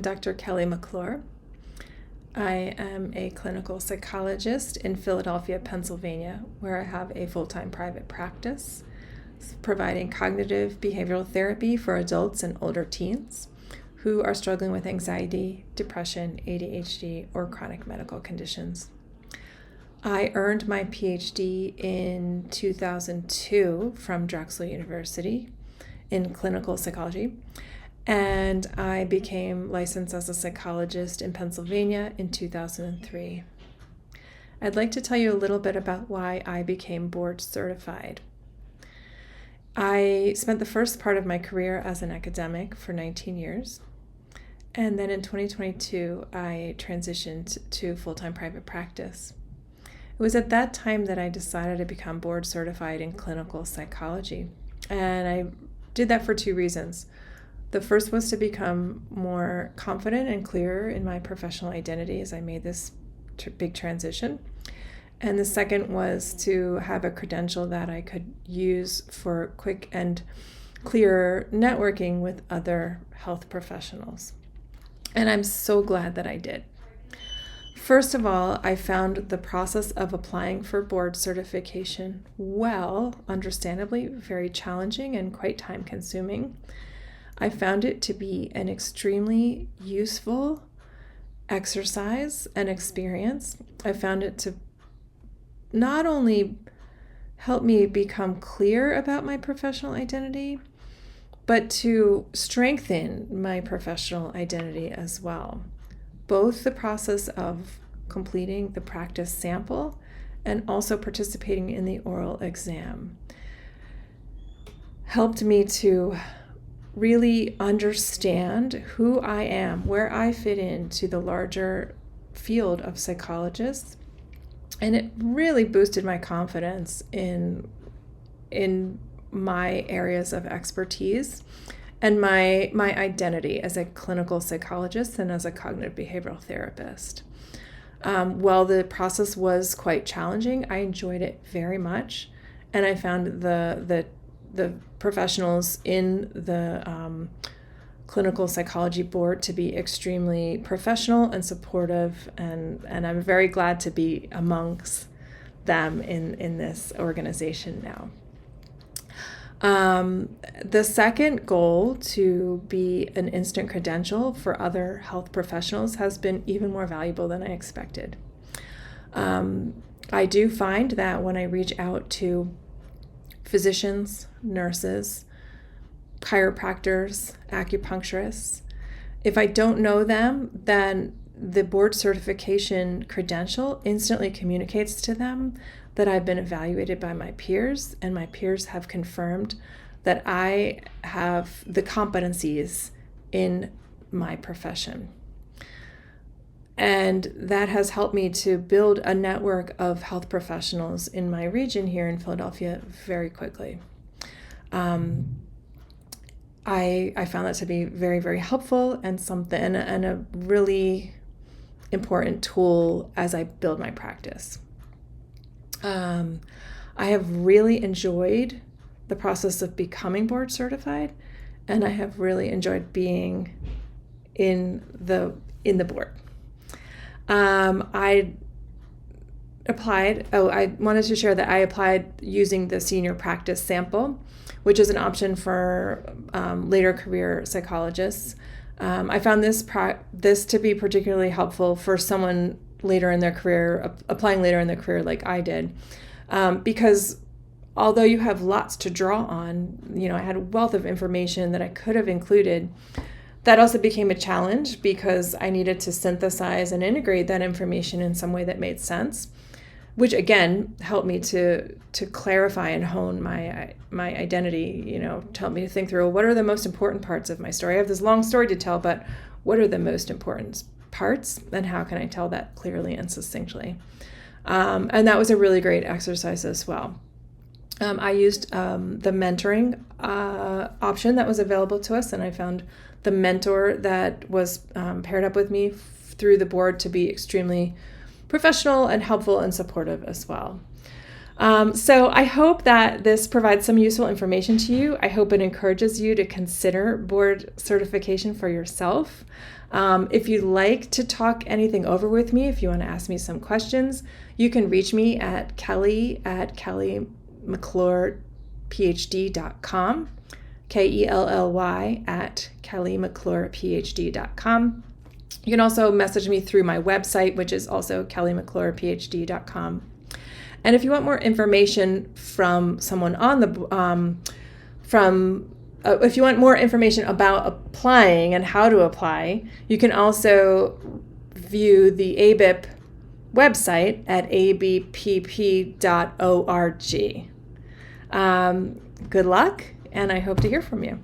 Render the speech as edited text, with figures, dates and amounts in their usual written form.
Dr. Kelly McClure. I am a clinical psychologist in Philadelphia, Pennsylvania, where I have a full-time private practice providing cognitive behavioral therapy for adults and older teens who are struggling with anxiety, depression, ADHD, or chronic medical conditions. I earned my Ph.D. in 2002 from Drexel University in clinical psychology, and I became licensed as a psychologist in Pennsylvania in 2003. I'd like to tell you a little bit about why I became board certified. I spent the first part of my career as an academic for 19 years, and then in 2022, I transitioned to full-time private practice. It was at that time that I decided to become board certified in clinical psychology, and I did that for two reasons. The first was to become more confident and clearer in my professional identity as I made this big transition. And the second was to have a credential that I could use for quick and clear networking with other health professionals. And I'm so glad that I did. First of all, I found the process of applying for board certification understandably, very challenging and quite time-consuming. I found it to be an extremely useful exercise and experience. I found it to not only help me become clear about my professional identity, but to strengthen my professional identity as well. Both the process of completing the practice sample and also participating in the oral exam helped me to really understand who I am, where I fit into the larger field of psychologists. And it really boosted my confidence in my areas of expertise and my identity as a clinical psychologist and as a cognitive behavioral therapist. While the process was quite challenging, I enjoyed it very much, and I found the professionals in the clinical psychology board to be extremely professional and supportive, and I'm very glad to be amongst them in this organization now. The second goal, to be an instant credential for other health professionals, has been even more valuable than I expected. I do find that when I reach out to physicians, nurses, chiropractors, acupuncturists, if I don't know them, then the board certification credential instantly communicates to them that I've been evaluated by my peers, and my peers have confirmed that I have the competencies in my profession. And that has helped me to build a network of health professionals in my region here in Philadelphia very quickly. I found that to be very, very helpful and a really important tool as I build my practice. I have really enjoyed the process of becoming board certified, and I have really enjoyed being in the board. I wanted to share that I applied using the senior practice sample, which is an option for later career psychologists. I found this to be particularly helpful for someone later in their career, applying later in their career like I did, because although you have lots to draw on, I had a wealth of information that I could have included. That also became a challenge because I needed to synthesize and integrate that information in some way that made sense, which again helped me to clarify and hone my identity, to help me to think through, what are the most important parts of my story? I have this long story to tell, but what are the most important parts, and how can I tell that clearly and succinctly? And that was a really great exercise as well. I used the mentoring option that was available to us, and I found the mentor that was paired up with me through the board to be extremely professional and helpful and supportive as well. So I hope that this provides some useful information to you. I hope it encourages you to consider board certification for yourself. If you'd like to talk anything over with me, if you want to ask me some questions, you can reach me at kelly@kellymclurephd.com, KELLY@kellymclurephd.com. You can also message me through my website, which is also kellymclurephd.com. And if you want more information from someone on the if you want more information about applying and how to apply, you can also view the ABIP website at abpp.org. Good luck, and I hope to hear from you.